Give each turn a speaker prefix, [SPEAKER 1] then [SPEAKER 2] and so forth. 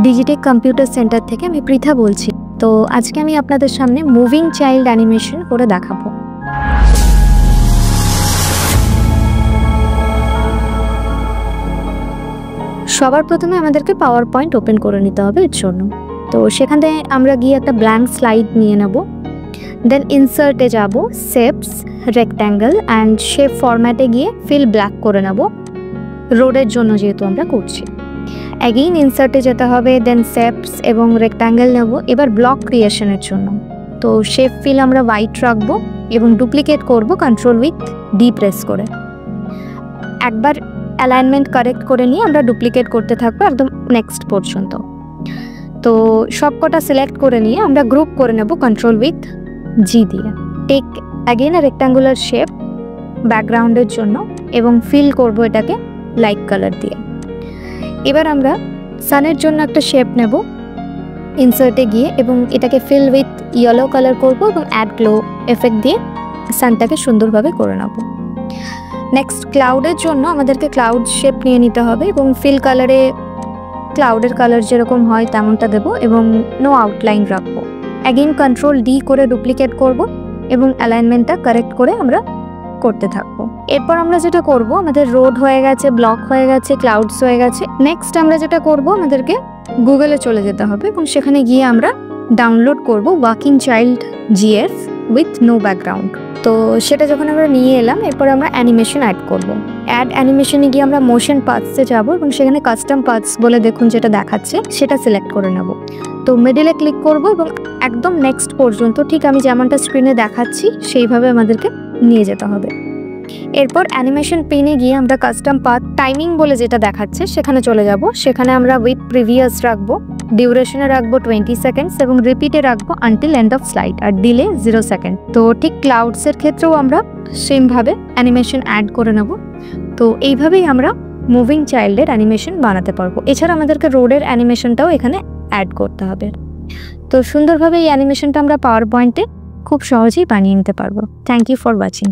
[SPEAKER 1] Digitech computer centre থেকে আমি পৃথা বলছি। তো আজকে আমি আপনাদের সামনে মুভিং চাইল্ড অ্যানিমেশন করে দেখাবো। সবার প্রথমে আমাদেরকে পাওয়ার পয়েন্ট ওপেন করে নিতে হবে এর জন্য। তো সেখান থেকে আমরা গিয়ে একটা ব্ল্যাঙ্ক স্লাইড নিয়ে নেব। দেন ইনসার্টে যাব, শেপস, রেক্ট্যাঙ্গেল অ্যান্ড শেপ ফরম্যাটে গিয়ে ফিল ব্ল্যাক করে নেব, রোডের জন্য যেহেতু আমরা করছি। অ্যাগেইন ইনসার্টে যেতে হবে, দেন শেপস এবং রেক্ট্যাঙ্গেল নেব এবার ব্লক ক্রিয়েশনের জন্য। তো শেপ ফিল আমরা হোয়াইট রাখবো এবং ডুপ্লিকেট করব কন্ট্রোল উইথ ডি প্রেস করে। একবার অ্যালাইনমেন্ট কারেক্ট করে নিয়ে আমরা ডুপ্লিকেট করতে থাকবো একদম নেক্সট পর্যন্ত। তো সবকটা সিলেক্ট করে নিয়ে আমরা গ্রুপ করে নেব কন্ট্রোল উইথ জি দিয়ে। টেক অ্যাগেন এ রেক্ট্যাঙ্গুলার শেপ ব্যাকগ্রাউন্ডের জন্য এবং ফিল করব এটাকে লাইট কালার দিয়ে। এবার আমরা সানের জন্য একটা শেপ নেব ইনসার্টে গিয়ে এবং এটাকে ফিল উইথ ইয়েলো কালার করব এবং অ্যাড গ্লো এফেক্ট দিয়ে সানটাকে সুন্দরভাবে করে নেব। নেক্সট ক্লাউডের জন্য আমাদেরকে ক্লাউড শেপ নিয়ে নিতে হবে এবং ফিল কালারে ক্লাউডের কালার যেরকম হয় তেমনটা দেবো এবং নো আউটলাইন রাখবো। অ্যাগেন কন্ট্রোল ডি করে ডুপ্লিকেট করব এবং অ্যালাইনমেন্টটা কারেক্ট করে আমরা করতে থাকবো। এরপর আমরা যেটা করব, আমাদের রোড হয়ে গেছে, ব্লক হয়ে গেছে, ক্লাউডস হয়ে গেছে। নেক্সট আমরা যেটা করব, আমাদেরকে গুগলে চলে যেতে হবে এবং সেখানে গিয়ে আমরা ডাউনলোড করব walking child GIF with no background. তো সেটা যখন আমরা নিয়ে এলাম, এরপর আমরা অ্যানিমেশন অ্যাড করব। অ্যাড অ্যানিমেশনে গিয়ে আমরা মোশন পার্টসে যাব এবং সেখানে কাস্টম পার্টস বলে দেখুন যেটা দেখাচ্ছে সেটা সিলেক্ট করে নেব। তো মিডলে ক্লিক করব এবং একদম নেক্সট পর্যন্ত ঠিক আমি যেমনটা স্ক্রিনে দেখাচ্ছি সেইভাবে আমাদেরকে নিয়ে যেতে হবে। এরপর অ্যানিমেশন পেনে গিয়ে আমরা কাস্টম পাথ টাইমিং বলে যেটা দেখাচ্ছে সেখানে চলে যাব। সেখানে আমরা উইথ প্রিভিয়াস রাখবো, ডিউরেশনে রাখবো 20 সেকেন্ডস এবং রিপিটে রাখবো আনটিল এন্ড অফ স্লাইড আর ডিলে 0 সেকেন্ড। তো ঠিক ক্লাউডসের ক্ষেত্রেও আমরা সেমভাবে অ্যানিমেশন অ্যাড করে নেব। তো এইভাবেই আমরা মুভিং চাইল্ডের অ্যানিমেশন বানাতে পারবো। এছাড়া আমাদেরকে রোডের অ্যানিমেশনটাও এখানে অ্যাড করতে হবে। তো সুন্দরভাবে এই অ্যানিমেশনটা আমরা পাওয়ার পয়েন্টে খুব সহজেই বানিয়ে নিতে পারবো। Thank you for watching.